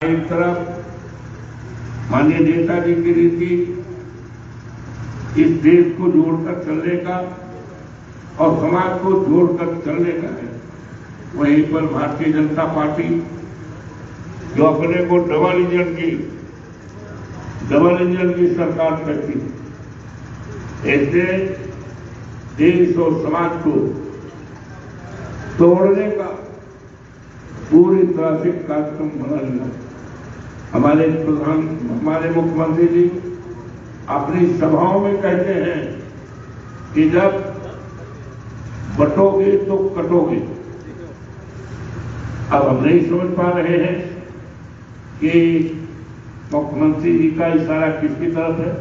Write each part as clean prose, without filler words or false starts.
एक तरफ माननीय नेताजी की रीति इस देश को जोड़कर चलने का और समाज को जोड़कर चलने का है। वहीं पर भारतीय जनता पार्टी जो अपने को डबल इंजन की सरकार करती है, ऐसे देश और समाज को तोड़ने का पूरी तरह से कार्यक्रम बना लिया। हमारे मुख्यमंत्री जी अपनी सभाओं में कहते हैं कि जब बटोगे तो कटोगे। अब हम नहीं समझ पा रहे हैं कि मुख्यमंत्री जी का इशारा किसकी तरफ है।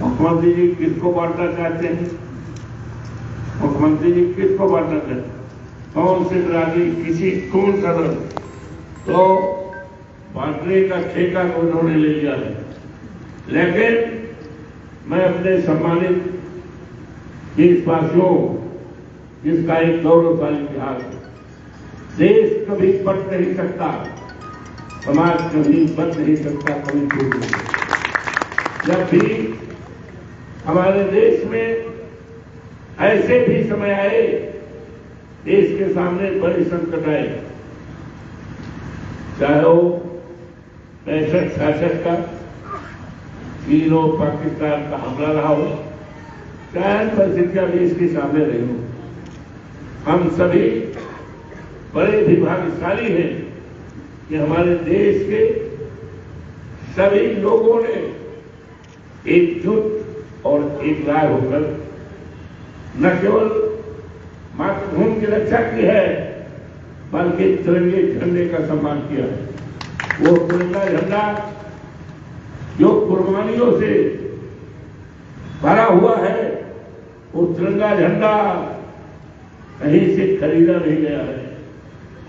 मुख्यमंत्री जी किसको बांटना चाहते हैं? मुख्यमंत्री जी किसको बांटना चाहते हैं? कौन से राजी किसी कौन सा दल तो बांटने का ठेका तो उन्होंने ले लिया है। लेकिन मैं अपने सम्मानित देशवासियों, जिसका एक गौरवशाली इतिहास है, देश कभी बच नहीं सकता, समाज कभी बच नहीं सकता, कभी टूट नहीं सकता। जब भी हमारे देश में ऐसे भी समय आए, देश के सामने बड़े संकट आए, चाहे वो 65-66 का चीन और पाकिस्तान का हमला रहा हो, चाहे परिस्थितियां देश के सामने रही हो, हम सभी बड़े भी भाग्यशाली हैं कि हमारे देश के सभी लोगों ने एकजुट और एक राय होकर न केवल मातृभूमि की रक्षा की है, बल्कि तिरंगे झंडे का सम्मान किया है। वो तिरंगा झंडा जो कुर्बानियों से भरा हुआ है, वो तिरंगा झंडा कहीं से खरीदा नहीं गया है।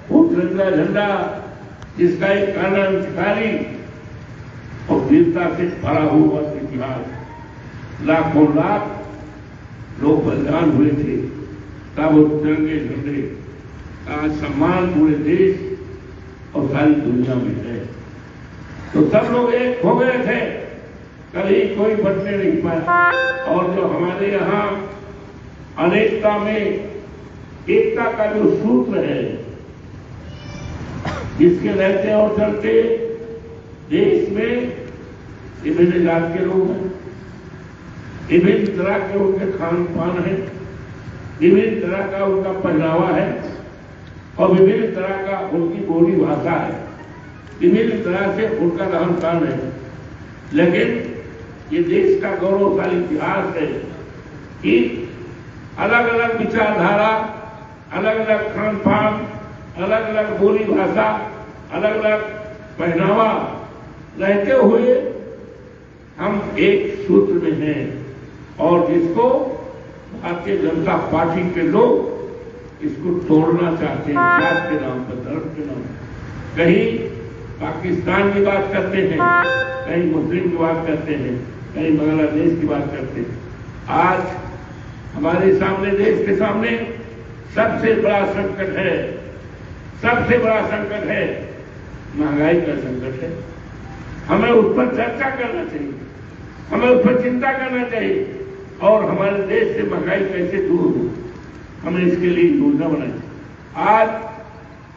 वो तिरंगा झंडा जिसका एक क्रांतिकारी और वीरता से भरा हुआ इतिहास, लाखों लाख लोग बलिदान हुए थे, तब वो तिरंगे झंडे का सम्मान पूरे देश और सारी दुनिया में है। तो सब लोग एक हो गए थे, कभी कोई बचने नहीं पाया। और जो हमारे यहाँ अनेकता में एकता का जो सूत्र है, जिसके रहते और चलते देश में विभिन्न जात के लोग हैं, विभिन्न तरह के उनके खान पान है, विभिन्न तरह का उनका पहनावा है और विभिन्न तरह का उनकी बोली भाषा है, विभिन्न तरह से उनका रहन सहन है। लेकिन ये देश का गौरवशाली इतिहास है कि अलग अलग विचारधारा, अलग अलग खान पान, अलग अलग बोली भाषा, अलग अलग पहनावा रहते हुए हम एक सूत्र में हैं, और जिसको भारतीय जनता पार्टी के लोग इसको तोड़ना चाहते हैं, जात के नाम पर, धर्म के नाम पर। कहीं पाकिस्तान की बात करते हैं, कहीं मुस्लिम की बात करते हैं, कहीं बांग्लादेश की बात करते हैं। आज हमारे सामने, देश के सामने सबसे बड़ा संकट है, सबसे बड़ा संकट है महंगाई का संकट है। हमें उस पर चर्चा करना चाहिए, हमें उस पर चिंता करना चाहिए, और हमारे देश से महंगाई कैसे दूर हो, हमें इसके लिए योजना बनाई। आज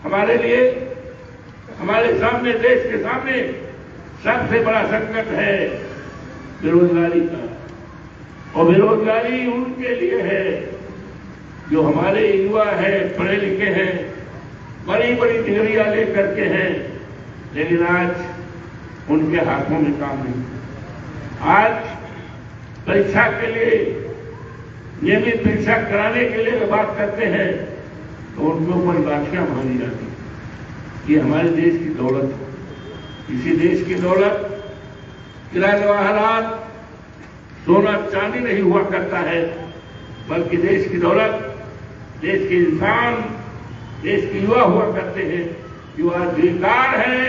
हमारे लिए, हमारे सामने, देश के सामने सबसे बड़ा संकट है बेरोजगारी का। और बेरोजगारी उनके लिए है जो हमारे युवा है, पढ़े लिखे हैं, बड़ी बड़ी डिग्रियां लेकर के हैं, लेकिन आज उनके हाथों में काम नहीं। आज परीक्षा के लिए, नियमित परीक्षा कराने के लिए बात करते हैं तो उनके ऊपर लाठियां मारी जाती हैं। ये हमारे देश की दौलत है। किसी देश की दौलत किला जवाहरात, सोना चांदी नहीं हुआ करता है, बल्कि देश की दौलत देश के इंसान, देश के युवा हुआ करते हैं। युवा बेकार है,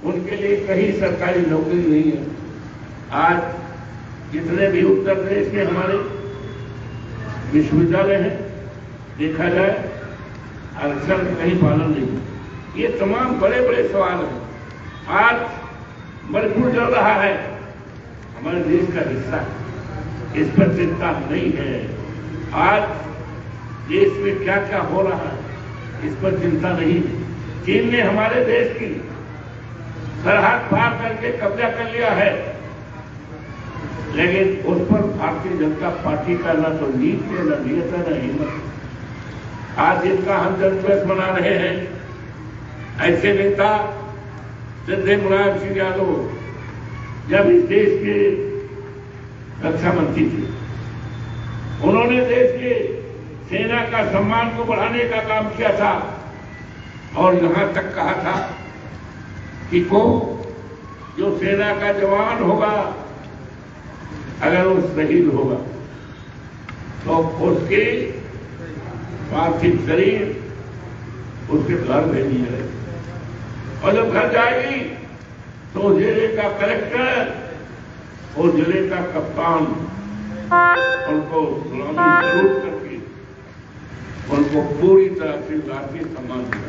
उनके लिए कहीं सरकारी नौकरी नहीं है। आज जितने भी उत्तर प्रदेश के हमारे विश्वविद्यालय हैं, देखा जाए आरक्षण कहीं पालन नहीं। ये तमाम बड़े बड़े सवाल हैं। आज मणिपुर चल रहा है, हमारे देश का हिस्सा है, इस पर चिंता नहीं है। आज देश में क्या क्या हो रहा है, इस पर चिंता नहीं है। चीन ने हमारे देश की सरहद पार करके कब्जा कर लिया है, लेकिन उस पर भारतीय जनता पार्टी का न तो नीति है, न नियत है, न हिम्मत। आज इनका हम जन्मदिवस मना रहे हैं। ऐसे नेता श्रद्धेय मुलायम सिंह यादव जब इस देश के रक्षा मंत्री थे, उन्होंने देश के सेना का सम्मान को बढ़ाने का काम किया था और यहां तक कहा था कि को जो सेना का जवान होगा, अगर वो शहीद होगा तो उसके पार्थिव शरीर उसके घर भेज दिया जाएगा, और जब घर जाएगी तो जिले का कलेक्टर और जिले का कप्तान उनको सलामी सलूट करके उनको पूरी तरह से राष्ट्रीय सम्मान दिया।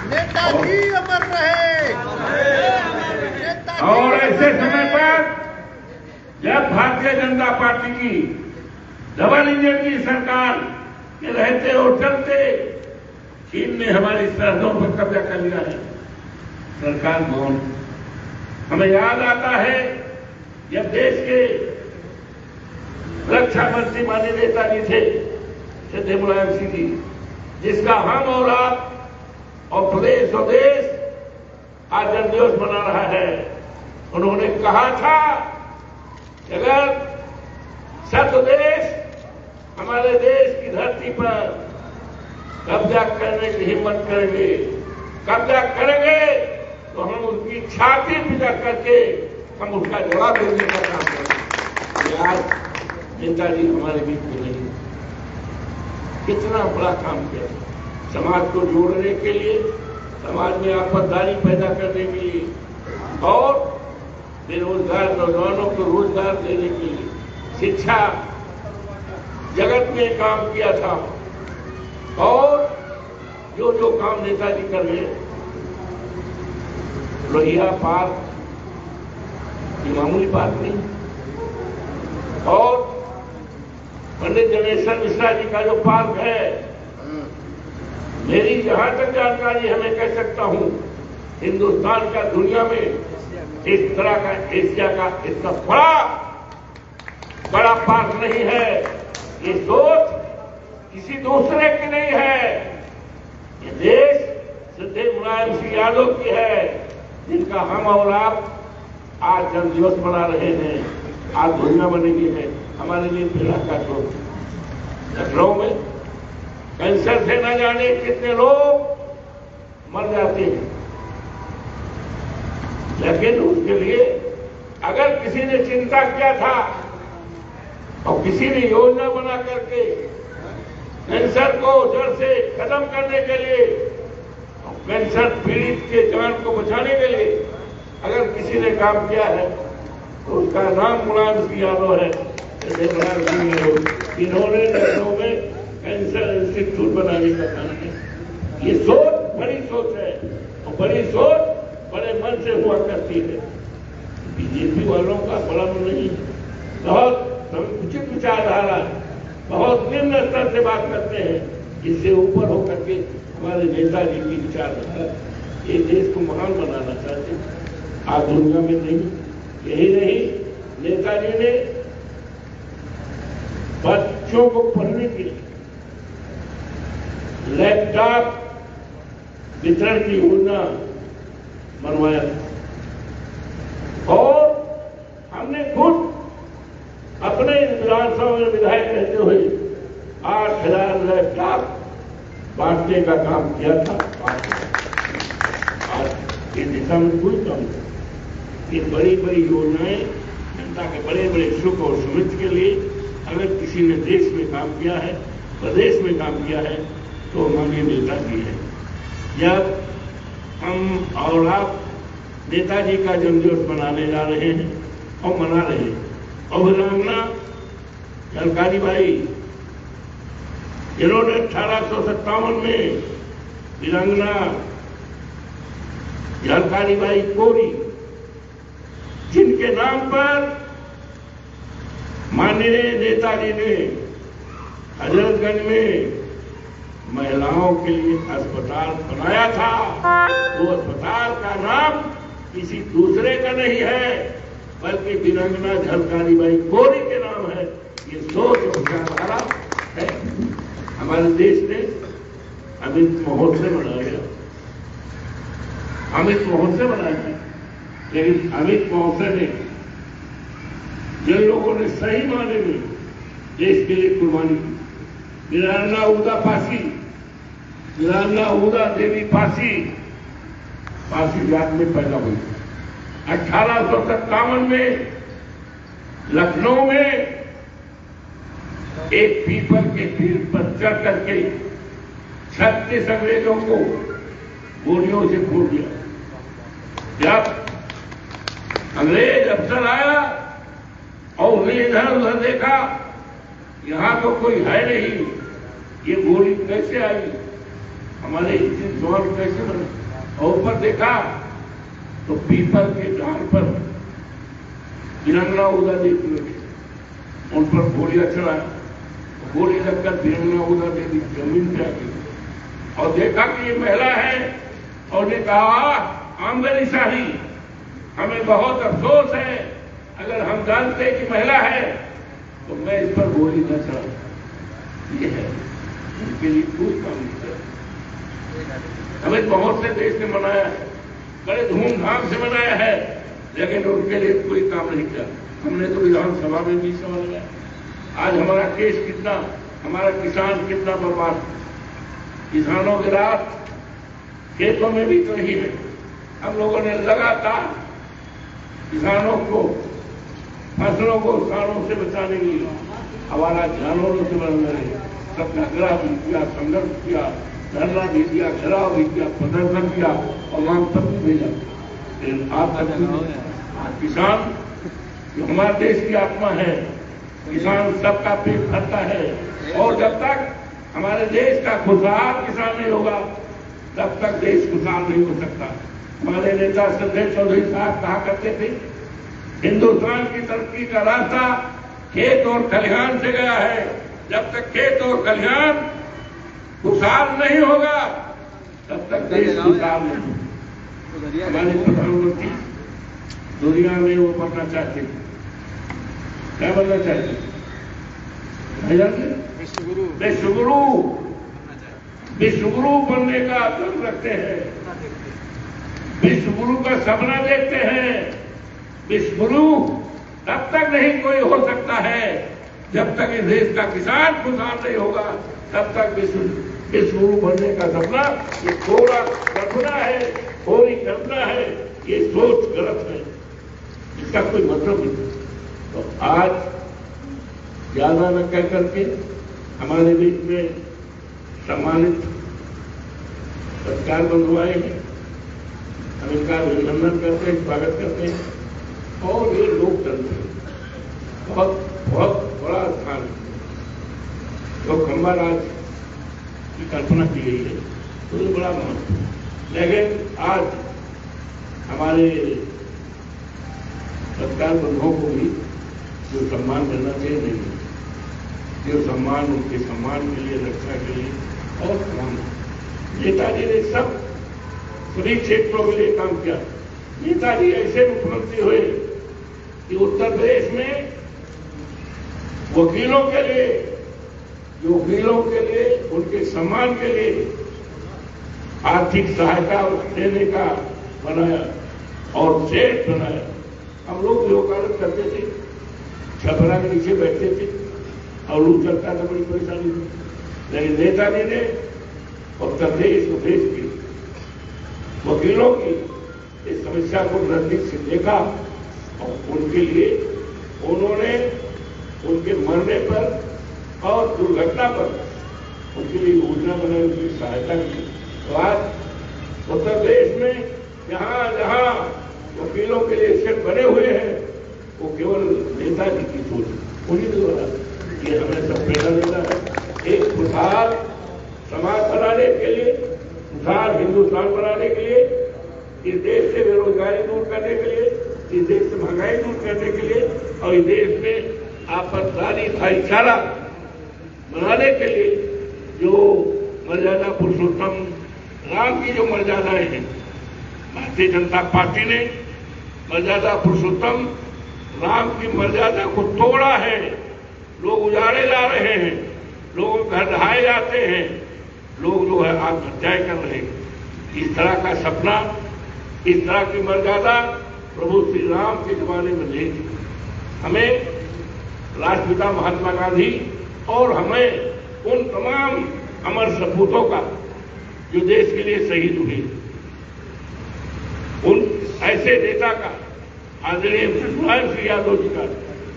नेताजी अमर रहे। और ऐसे समय पर जब भारतीय जनता पार्टी की डबल इंजन की सरकार के रहते और चलते चीन ने हमारी सरहदों पर कब्जा कर लिया है, सरकार मौन। हमें याद आता है जब देश के रक्षा मंत्री माननीय नेताजी थे श्रद्धेय मुलायम सिंह जी, जिसका हम और आप और प्रदेश और देश आज जन्मदिवस मना रहा है। उन्होंने कहा था कि अगर शत्रु देश हमारे देश की धरती पर कब्जा करने की हिम्मत करेंगे, कब्जा करेंगे, तो हम उसकी छाती पिटा करके हम उसका जवाब देने का काम करेंगे। आज नेताजी हमारे बीच में नहीं, कितना बड़ा काम किया समाज को जोड़ने के लिए, समाज में आपत्तिदारी पैदा करने के लिए और बेरोजगार नौजवानों को रोजगार देने के लिए, शिक्षा जगत में काम किया था। और जो जो काम नेताजी कर रहे, लोहिया पार्क ये मामूली बात नहीं, और पंडित जनेश्वर मिश्रा जी का जो पार्क है, मेरी जहां तक जानकारी है मैं कह सकता हूं हिंदुस्तान का दुनिया में इस तरह का एशिया का इतना बड़ा पार्क नहीं है। ये सोच किसी दूसरे की नहीं है, ये देश श्रद्धेय मुलायम सिंह यादव की है, जिनका हम और आप आज जन्मदिवस मना रहे हैं। आज दुनिया बनेगी है हमारे लिए पीड़ा का शोक। लखनऊ में कैंसर से न जाने कितने लोग मर जाते हैं, लेकिन उसके लिए अगर किसी ने चिंता किया था और किसी ने योजना बना करके कैंसर को जड़ से खत्म करने के लिए, कैंसर पीड़ित के जान को बचाने के लिए अगर किसी ने काम किया है तो उसका नाम मुलायम सिंह यादव है। इन्होंने लखनऊ में कैंसर इंस्टीट्यूट बनाने का काम किया। ये सोच बड़ी सोच है और बड़ी सोच बड़े मन से हुआ करती है। बीजेपी वालों का बड़ा मन नहीं है, बहुत संकुचित विचारधारा, बहुत निम्न स्तर से बात करते हैं। इससे ऊपर होकर के हमारे नेताजी की विचारधारा ये देश को महान बनाना चाहते हैं, आज दुनिया में नहीं। यही नहीं, नेताजी ने बच्चों को पढ़ने के लिए लैपटॉप वितरण की योजना बनवाया और हमने खुद अपने विधानसभा में विधायक रहते हुए 8,000 लैपटॉप बांटने का काम किया था। आज इस दिशा में कोई काम नहीं। ये बड़ी बड़ी योजनाएं जनता के बड़े बड़े सुख और समृद्धि के लिए अगर किसी ने देश में काम किया है, प्रदेश में काम किया है, तो माननीय नेताजी है। जब हम और आप नेताजी का जन्मदिवस मनाने जा रहे हैं और मना रहे हैं, और वीरांगना झलकारी बाई जिन्होंने 1857 में वीरांगना झलकारी बाई कोरी, जिनके नाम पर माननीय नेताजी ने हजरतगंज में महिलाओं के लिए अस्पताल बनाया था। वो अस्पताल का नाम किसी दूसरे का नहीं है, बल्कि वीरांगना झलकारी बाई कोरी के नाम है। ये सोच विचारधारा है। हमारे देश ने अमृत महोत्सव मनाया, अमृत महोत्सव मनाया, लेकिन अमृत महोत्सव ने जिन लोगों ने सही मायने में देश के लिए कुर्बानी की, वीरांगना उदा पासी, वीरांगना उदा देवी पासी जात में पैदा हुई। 1857 में लखनऊ में एक पीपल के पेड़ पर चढ़ करके 36 अंग्रेजों को गोलियों से फोड़ दिया। जब अंग्रेज अफसर आया और उन्हें इधर उधर देखा, यहां तो कोई है नहीं, ये गोली कैसे आई, हमारे इंजन जवान कैसे बने, और ऊपर देखा तो पीपल के डाल पर वीरांगना उदा देवी, उन पर गोलियां चढ़ाया, गोली लगकर वीरांगना उदा देवी जमीन पे आ गई और देखा कि ये महिला है, और ने कहा आमदनी शाही, हमें बहुत अफसोस है, अगर हम जानते कि महिला है तो मैं इस पर गोली न चढ़ा। ये है उनके लिए कोई काम नहीं किया। हमें बहुत से देश ने मनाया है, बड़े धूमधाम से मनाया है, लेकिन उनके लिए कोई काम नहीं किया। हमने तो विधानसभा में भी सवाल लगाया। आज हमारा केस कितना, हमारा किसान कितना बर्बाद, किसानों की रात खेतों में भी तो ही है। हम लोगों ने लगातार किसानों को, फसलों को किसानों से बचाने के लिए हमारा जानवरों से बचाने सत्याग्रह भी किया, संघर्ष किया, धरना भी दिया, घेराव भी किया, प्रदर्शन किया और मांग पत्र भेजा। लेकिन आज किसान जो हमारे देश की आत्मा है, किसान सबका पेट भरता है, और जब तक हमारे देश का खुशहाल किसान नहीं होगा तब तक देश खुशहाल नहीं हो सकता। हमारे नेता संजय चौधरी साहब कहा करते थे, हिंदुस्तान की तरक्की का रास्ता खेत और खलिहान से गया है। जब तक खेत और खलिहान खुशहाल नहीं होगा तब तक देश खुशहाल नहीं होगा। हमारे प्रधानमंत्री दुनिया में वो बनना चाहते थे, क्या बनना चाहते थे? विश्वगुरु, विश्वगुरु बनने का दम रखते हैं, विश्वगुरु का सपना देखते हैं। विश्वगुरु तब तक नहीं कोई हो सकता है जब तक इस देश का किसान खुशहाल नहीं होगा, तब तक विश्वगुरु बनने का सपना ये थोड़ा कल्पना है, थोड़ी कल्पना है, ये सोच गलत है, इसका कोई मतलब नहीं। तो आज ज्यादा न कह करके हमारे बीच में सम्मानित सत्कार बंधु आए हैं, हम इनका अभिनंदन करते हैं, स्वागत करते हैं। और ये लोकतंत्र बहुत बहुत बड़ा स्थान है। जो खंबा राज की कल्पना की गई है तो ये बड़ा महत्व है। लेकिन आज हमारे सत्कार बंधुओं को भी जो सम्मान करना चाहिए नहीं, जो सम्मान उनके सम्मान के लिए, रक्षा के लिए और तमाम नेताजी ने सभी क्षेत्रों के लिए काम किया। नेताजी ऐसे मुख्यमंत्री हुए कि उत्तर प्रदेश में वकीलों के लिए उनके सम्मान के लिए आर्थिक सहायता देने का बनाया और सेठ बनाया। हम लोग जो वकालत करते थे, छपरा के नीचे बैठते थे और लू चलता था, बड़ी परेशानी थी। लेकिन नेताजी ने उत्तर प्रदेश की वकीलों की इस समस्या को नजदीक से देखा और उनके लिए उन्होंने उनके मरने पर और दुर्घटना पर उनके लिए योजना बनाई, उनकी सहायता की। तो आज उत्तर प्रदेश में जहां जहां वकीलों के लिए सेट बने हुए हैं वो केवल नेताजी की सोच उन्हीं द्वारा ये हमें सब प्रेरणा देना है। एक खुशहाल समाज बनाने के लिए, खुशहाल हिंदुस्तान बनाने के लिए इस देश से बेरोजगारी दूर करने के लिए, इस देश से महंगाई दूर करने के लिए और इस देश में आपसदारी भाईचारा बनाने के लिए जो मर्यादा पुरुषोत्तम राम की जो मर्यादाएं हैं, भारतीय जनता पार्टी ने मर्यादा पुरुषोत्तम राम की मर्यादा को तोड़ा है। लोग उजाड़े जा रहे हैं, लोग घर ढहाए जाते हैं, लोग जो है आत्महत्याएं कर रहे हैं। इस तरह का सपना, इस तरह की मर्यादा प्रभु श्री राम के जमाने में नहीं थी। हमें राष्ट्रपिता महात्मा गांधी और हमें उन तमाम अमर सपूतों का जो देश के लिए शहीद हुए, उन ऐसे नेता का, आदरणीय मुलायम सिंह यादव जी का,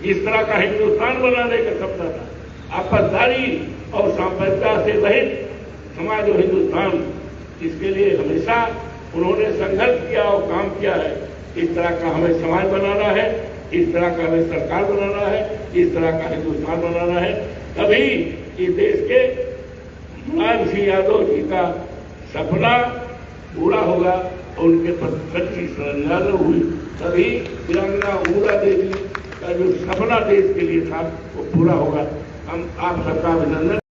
इस तरह का हिंदुस्तान बनाने का सपना था, आपसदारी और सांप्रदायिकता से रहित समाज और हिंदुस्तान, इसके लिए हमेशा उन्होंने संघर्ष किया और काम किया है। इस तरह का हमें समाज बनाना है, इस तरह का हमें सरकार बनाना है, इस तरह का हिंदुस्तान बनाना है। तभी इस देश के मुलायम सिंह यादव जी का सपना पूरा होगा और उनके सच्ची श्रद्धांजलि हुई, तभी वीरांगना ऊरा देवी का जो सपना देश के लिए था वो पूरा होगा। हम आप सबका अभिनंदन